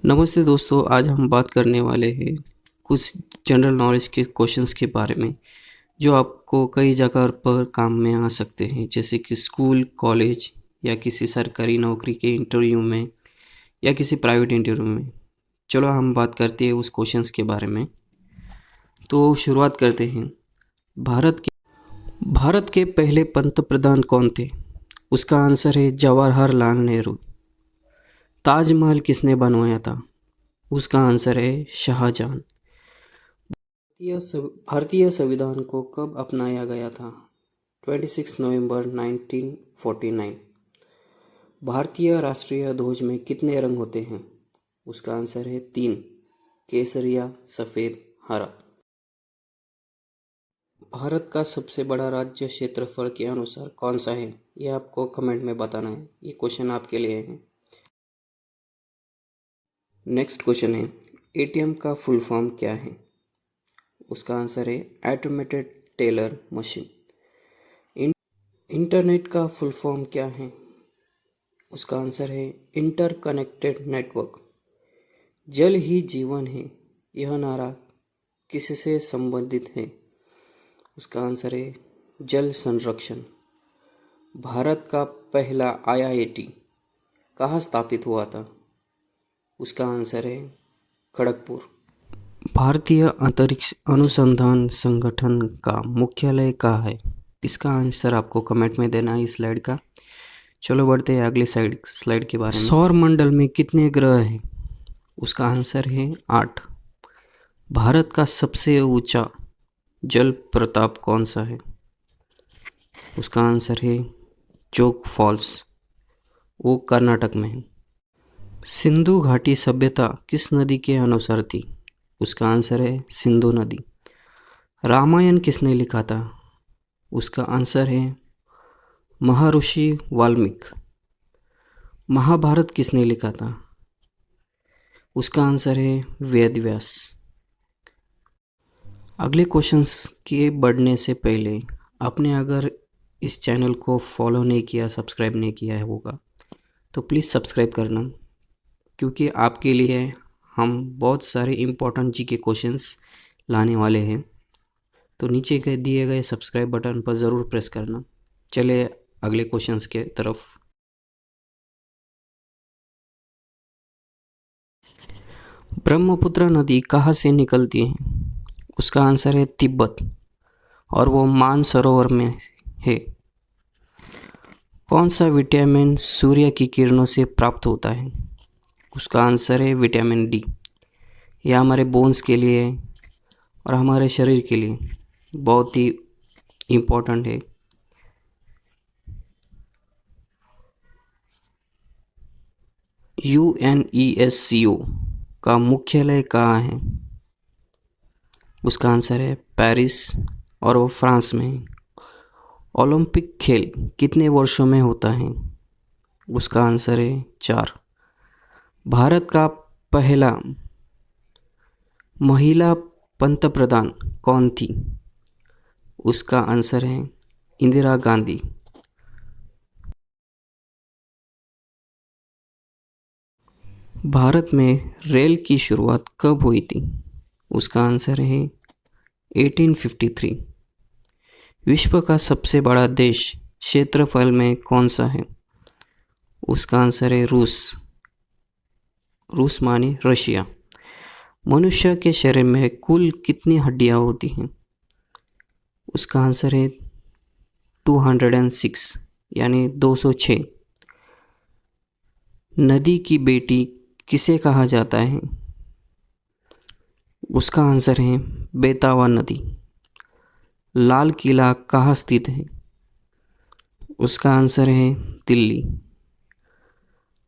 नमस्ते दोस्तों, आज हम बात करने वाले हैं कुछ जनरल नॉलेज के क्वेश्चंस के बारे में जो आपको कई जगह पर काम में आ सकते हैं, जैसे कि स्कूल, कॉलेज या किसी सरकारी नौकरी के इंटरव्यू में या किसी प्राइवेट इंटरव्यू में। चलो हम बात करते हैं उस क्वेश्चंस के बारे में। तो शुरुआत करते हैं। भारत के पहले पंतप्रधान कौन थे? उसका आंसर है जवाहरलाल नेहरू। ताजमहल किसने बनवाया था? उसका आंसर है शाहजहां। भारतीय संविधान को कब अपनाया गया था? 26 नवंबर 1949। भारतीय राष्ट्रीय ध्वज में कितने रंग होते हैं? उसका आंसर है 3, केसरिया, सफ़ेद, हरा। भारत का सबसे बड़ा राज्य क्षेत्रफल के अनुसार कौन सा है? ये आपको कमेंट में बताना है। ये क्वेश्चन आपके लिए है। नेक्स्ट क्वेश्चन है, एटीएम का फुल फॉर्म क्या है? उसका आंसर है ऑटोमेटेड टेलर मशीन। इंटरनेट का फुल फॉर्म क्या है? उसका आंसर है इंटरकनेक्टेड नेटवर्क। जल ही जीवन है, यह नारा किससे संबंधित है? उसका आंसर है जल संरक्षण। भारत का पहला आईआईटी कहाँ स्थापित हुआ था? उसका आंसर है खड़गपुर। भारतीय अंतरिक्ष अनुसंधान संगठन का मुख्यालय कहाँ है? इसका आंसर आपको कमेंट में देना है इस स्लाइड का। चलो बढ़ते हैं अगले स्लाइड के बारे में। सौर मंडल में कितने ग्रह हैं? उसका आंसर है 8। भारत का सबसे ऊंचा जल प्रताप कौन सा है? उसका आंसर है जोग फॉल्स, वो कर्नाटक में है। सिंधु घाटी सभ्यता किस नदी के अनुसार थी? उसका आंसर है सिंधु नदी। रामायण किसने लिखा था? उसका आंसर है महर्षि वाल्मीकि। महाभारत किसने लिखा था? उसका आंसर है वेद व्यास। अगले क्वेश्चंस के बढ़ने से पहले आपने अगर इस चैनल को फॉलो नहीं किया, सब्सक्राइब नहीं किया है होगा, तो प्लीज़ सब्सक्राइब करना, क्योंकि आपके लिए हम बहुत सारे इम्पोर्टेंट जी के क्वेश्चंस लाने वाले हैं। तो नीचे के दिए गए सब्सक्राइब बटन पर ज़रूर प्रेस करना। चले अगले क्वेश्चंस के तरफ। ब्रह्मपुत्र नदी कहाँ से निकलती है? उसका आंसर है तिब्बत, और वो मानसरोवर में है। कौन सा विटामिन सूर्य की किरणों से प्राप्त होता है? उसका आंसर है विटामिन डी। यह हमारे बोन्स के लिए और हमारे शरीर के लिए बहुत ही इम्पोर्टेंट है। UNESCO का मुख्यालय कहाँ है? उसका आंसर है पेरिस, और वो फ्रांस में है। ओलंपिक खेल कितने वर्षों में होता है? उसका आंसर है 4। भारत का पहला महिला पंतप्रधान कौन थी? उसका आंसर है इंदिरा गांधी। भारत में रेल की शुरुआत कब हुई थी? उसका आंसर है 1853। विश्व का सबसे बड़ा देश क्षेत्रफल में कौन सा है? उसका आंसर है रूस। रूस माने रशिया। मनुष्य के शरीर में कुल कितनी हड्डियां होती हैं? उसका आंसर है 206 यानी 206। नदी की बेटी किसे कहा जाता है? उसका आंसर है बेतवा नदी। लाल किला कहाँ स्थित है? उसका आंसर है दिल्ली।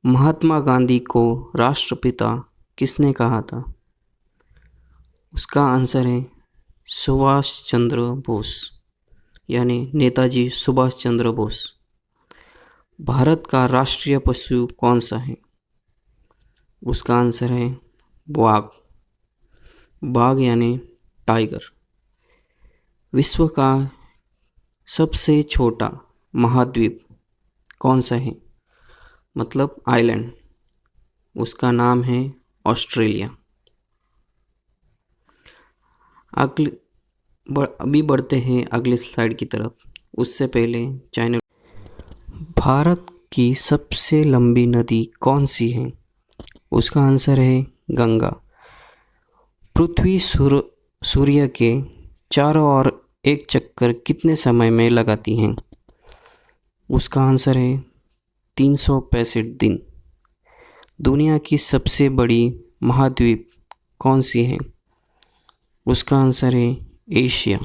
महात्मा गांधी को राष्ट्रपिता किसने कहा था? उसका आंसर है सुभाष चंद्र बोस, यानी नेताजी सुभाष चंद्र बोस। भारत का राष्ट्रीय पशु कौन सा है? उसका आंसर है बाघ। बाघ यानी टाइगर। विश्व का सबसे छोटा महाद्वीप कौन सा है, मतलब आइलैंड? उसका नाम है ऑस्ट्रेलिया। अभी बढ़ते हैं अगले स्लाइड की तरफ। उससे पहले चैनल। भारत की सबसे लंबी नदी कौन सी है? उसका आंसर है गंगा। पृथ्वी सूर्य के चारों ओर एक चक्कर कितने समय में लगाती है? उसका आंसर है 365 दिन। दुनिया की सबसे बड़ी महाद्वीप कौन सी है? उसका आंसर है एशिया।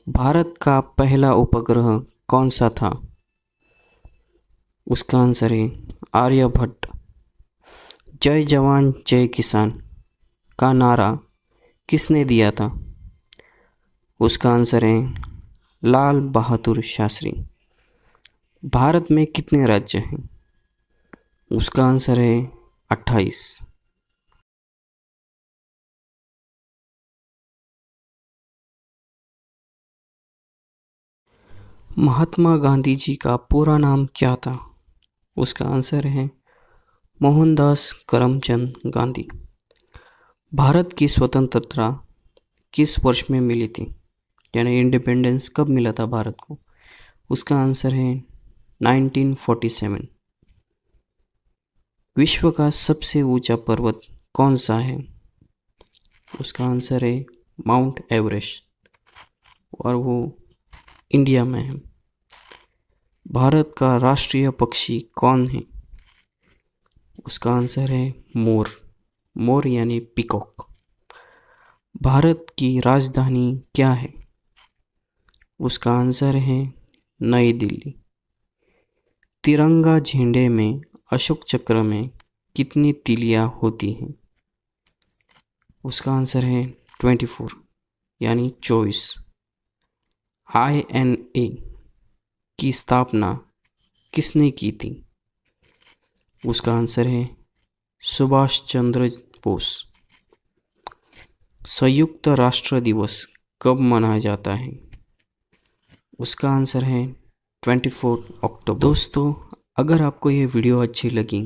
भारत का पहला उपग्रह कौन सा था? उसका आंसर है आर्यभट्ट। जय जवान जय किसान का नारा किसने दिया था? उसका आंसर है लाल बहादुर शास्त्री। भारत में कितने राज्य हैं? उसका आंसर है 28। महात्मा गांधी जी का पूरा नाम क्या था? उसका आंसर है मोहनदास करमचंद गांधी। भारत की स्वतंत्रता किस वर्ष में मिली थी, यानी इंडिपेंडेंस कब मिला था भारत को? उसका आंसर है 1947। विश्व का सबसे ऊंचा पर्वत कौन सा है? उसका आंसर है माउंट एवरेस्ट, और वो इंडिया में है। भारत का राष्ट्रीय पक्षी कौन है? उसका आंसर है मोर। मोर यानी पीकॉक। भारत की राजधानी क्या है? उसका आंसर है नई दिल्ली। तिरंगा झंडे में अशोक चक्र में कितनी तीलियां होती हैं? उसका आंसर है 24 यानी 24। INA की स्थापना किसने की थी? उसका आंसर है सुभाष चंद्र बोस। संयुक्त राष्ट्र दिवस कब मनाया जाता है? उसका आंसर है 24 अक्टूबर। दोस्तों, अगर आपको ये वीडियो अच्छी लगी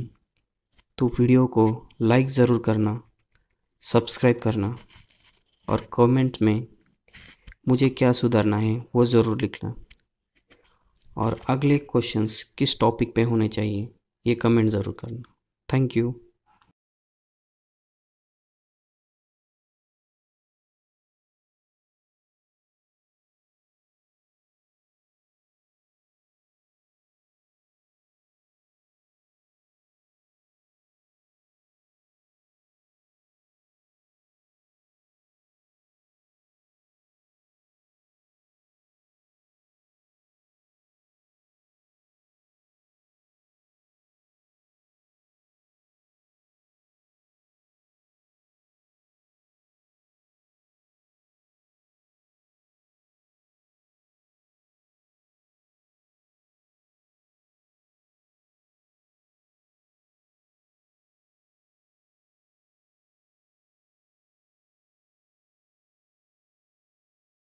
तो वीडियो को लाइक ज़रूर करना, सब्सक्राइब करना और कमेंट में मुझे क्या सुधारना है वो ज़रूर लिखना। और अगले क्वेश्चंस किस टॉपिक पे होने चाहिए ये कमेंट ज़रूर करना। Thank you.